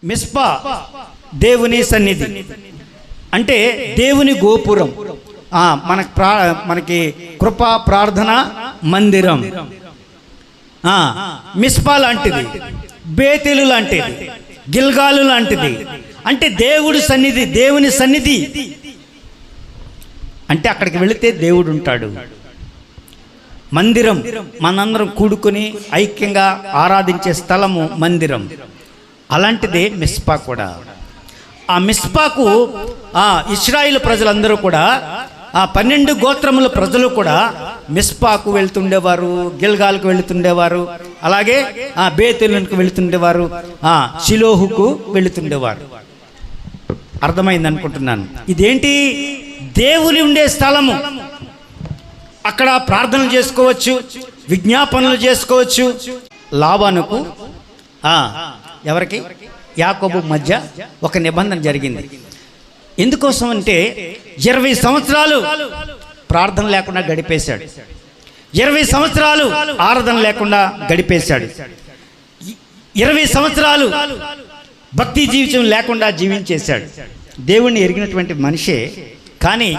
మిస్పా దేవుని సన్నిధి అంటే దేవుని గోపురం. మనకి కృపా ప్రార్థన మందిరం. మిస్పా లాంటిది, బేతేలు లాంటిది, గిల్గాలు లాంటిది. అంటే దేవుడి సన్నిధి, దేవుని సన్నిధి అంటే అక్కడికి వెళితే దేవుడు ఉంటాడు. మందిరం మనందరం కూడుకొని ఐక్యంగా ఆరాధించే స్థలము మందిరం. అలాంటిదే మిస్పా కూడా. ఆ మిస్పాకు ఇశ్రాయేలు ప్రజలందరూ కూడా, 12 గోత్రముల ప్రజలు కూడా మిస్పాకు వెళ్తుండేవారు, గిల్గాల్కు వెళుతుండేవారు, అలాగే బేతేలుకు వెళుతుండేవారు, షిలోహుకు వెళుతుండేవారు. అర్థమైంది అనుకుంటున్నాను. ఇదేంటి? దేవుని ఉండే స్థలము. అక్కడ ప్రార్థనలు చేసుకోవచ్చు, విజ్ఞాపనలు చేసుకోవచ్చు. లాబానుకు ఎవరికి యాకోబు మధ్య ఒక నిబంధన జరిగింది. ఎందుకోసం అంటే 20 సంవత్సరాలు ప్రార్థన లేకుండా గడిపేశాడు. 20 సంవత్సరాలు ఆరాధన లేకుండా గడిపేశాడు. 20 సంవత్సరాలు భక్తి జీవితం లేకుండా జీవించేశాడు. దేవుణ్ణి ఎరిగినటువంటి మనిషే, కానీ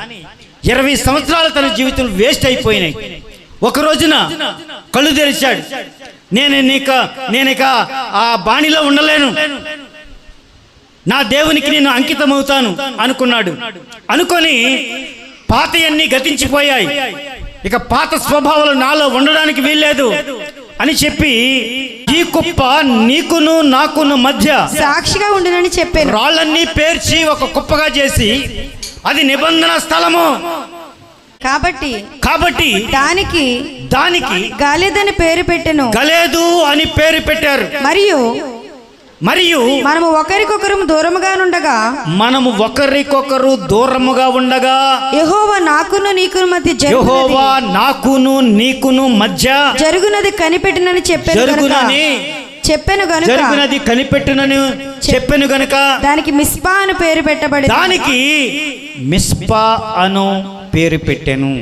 20 సంవత్సరాలు తన జీవితం వేస్ట్ అయిపోయినాయి. ఒక రోజున కళ్ళు తెరిచాడు. నేనిక ఆ బాణిలో ఉండలేను, నా దేవునికి నేను అంకితమవుతాను అనుకున్నాడు. అనుకొని పాతయన్నీ గతించిపోయాయి, ఇక పాత స్వభావాలు నాలో ఉండడానికి వీల్లేదు అని చెప్పి ఈ కుప్ప నీకును నాకును మధ్య సాక్షిగా ఉండునని చెప్పాను. రాళ్ళన్నీ పేర్చి ఒక కుప్పగా చేసి అది నిబంధన స్థలము కాబట్టి దానికి గలేదని పేరు పెట్టెను. గలేదు అని పేరు పెట్టారు. మరియు మనము ఒకరికొకరు దూరముగా ఉండగా యెహోవా నాకును నీకును మధ్య జరుగునది కనిపెట్టునని చెప్పెను గనుక దానికి మిస్పా అను పేరు పెట్టబడింది. దానికి మిస్పా అను పేరు పెట్టెను.